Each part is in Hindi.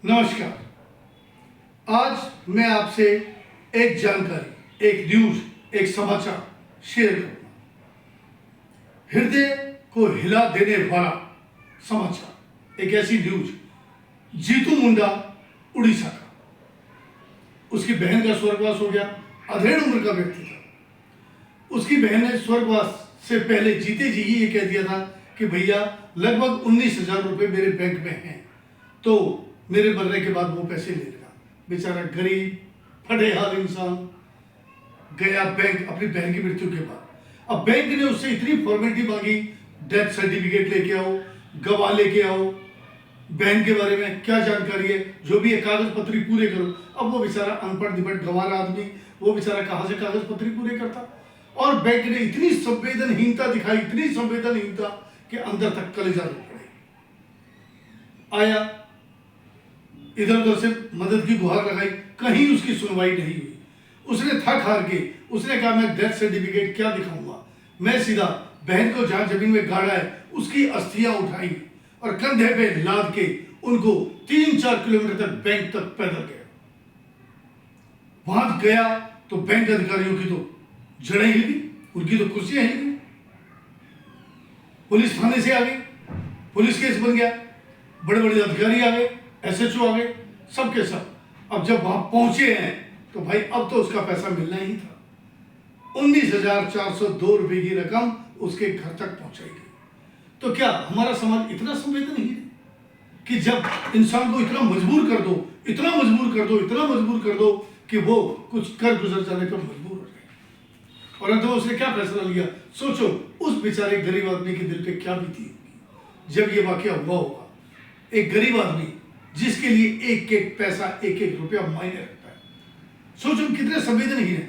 नमस्कार। आज मैं आपसे एक जानकारी, एक न्यूज, एक समाचार शेयर करूंगा। हृदय को हिला देने वाला समाचार, एक ऐसी न्यूज, जीतू मुंडा उड़ीसा का, उसकी बहन का स्वर्गवास हो गया। अधेड़ उम्र का व्यक्ति था। उसकी बहन ने स्वर्गवास से पहले जीते जी ही ये कह दिया था कि भैया लगभग 19,000 रुपये मेरे बैंक में हैं, तो मेरे मरने के बाद वो पैसे ले लेगा। बेचारा गरीब फटे हाल इंसान गया बैंक अपनी बहन की मृत्यु के बाद। अब बैंक ने उससे इतनी फॉर्मेलिटी मांगी, डेथ सर्टिफिकेट लेके आओ, गवाह लेके आओ, बहन के बारे में क्या जानकारी है, जो भी है कागज पत्री पूरे करो। अब वो बेचारा अनपढ़ निपढ़ गंवार आदमी, वो बेचारा कहाँ से कागज पत्री पूरे करता। और बैंक ने इतनी संवेदनहीनता दिखाई, इतनी संवेदनहीनता कि अंदर तक कलेजा रो पड़े। आया, इधर उधर से मदद की गुहार लगाई, कहीं उसकी सुनवाई नहीं हुई। उसने थक हार के उसने कहा मैं डेथ सर्टिफिकेट क्या दिखाऊंगा, मैं सीधा बहन को जहां जमीन में गाड़ा है उसकी अस्थियां उठाई और कंधे पे लाद के उनको 3-4 किलोमीटर तक बैंक तक पैदल गया। वहां गया तो बैंक अधिकारियों की तो जड़ें हिल गई, उनकी तो कुर्सियां हिल गई। पुलिस थाने से आ गई, पुलिस केस बन गया, बड़े बड़े अधिकारी आ गए, SHO आ गए, सबके सब। अब जब वहां पहुंचे हैं तो भाई अब तो उसका पैसा मिलना ही था। 19,402 रुपए की रकम उसके घर तक पहुंचाई गई। तो क्या हमारा समाज इतना संवेदनहीन है कि जब इंसान को इतना मजबूर कर दो, इतना मजबूर कर दो, इतना मजबूर कर दो कि वो कुछ कर गुजर जाने पर मजबूर हो जाए। और अंत में उसने क्या फैसला लिया, सोचो उस बेचारे गरीब आदमी के दिल पे क्या बीती होगी जब ये वाकया हुआ होगा। एक गरीब आदमी जिसके लिए एक एक पैसा, एक एक रुपया मायने रखता है, सोचो कितने संवेदनहीन है।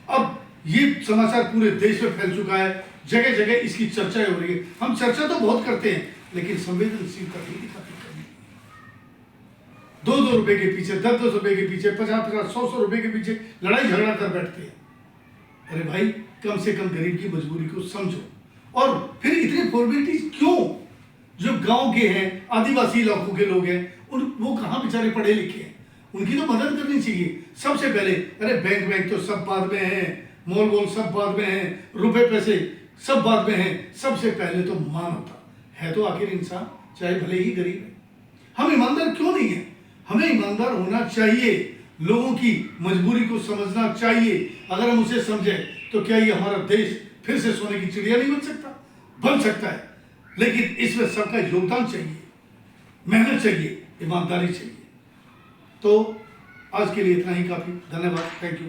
अब ये समाचार पूरे देश में फैल चुका है, जगह जगह इसकी चर्चा हो रही है। हम चर्चा तो बहुत करते हैं लेकिन संवेदनशीलता नहीं दिखाते। 2-2 रुपए के पीछे, 10-10 रुपए के पीछे, 50-50, 100-100 रुपए के पीछे लड़ाई झगड़ा कर बैठते हैं। अरे भाई कम से कम गरीब की मजबूरी को समझो। और फिर इतनी फॉर्मेलिटी क्यों? जो गांव के हैं, आदिवासी इलाकों के लोग हैं, वो कहाँ बेचारे पढ़े लिखे हैं, उनकी तो मदद करनी चाहिए सबसे पहले। अरे बैंक तो सब बाद में है, मॉल सब बाद में है, रुपए पैसे सब बाद में है, सबसे पहले तो मानवता है। तो आखिर इंसान चाहे भले ही गरीब है, हम ईमानदार क्यों नहीं है? हमें ईमानदार होना चाहिए, लोगों की मजबूरी को समझना चाहिए। अगर हम उसे समझे तो क्या ये हमारा देश फिर से सोने की चिड़िया नहीं बन सकता? बन सकता है, लेकिन इसमें सबका योगदान चाहिए, मेहनत चाहिए, ईमानदारी चाहिए। तो आज के लिए इतना ही काफी। धन्यवाद। Thank you.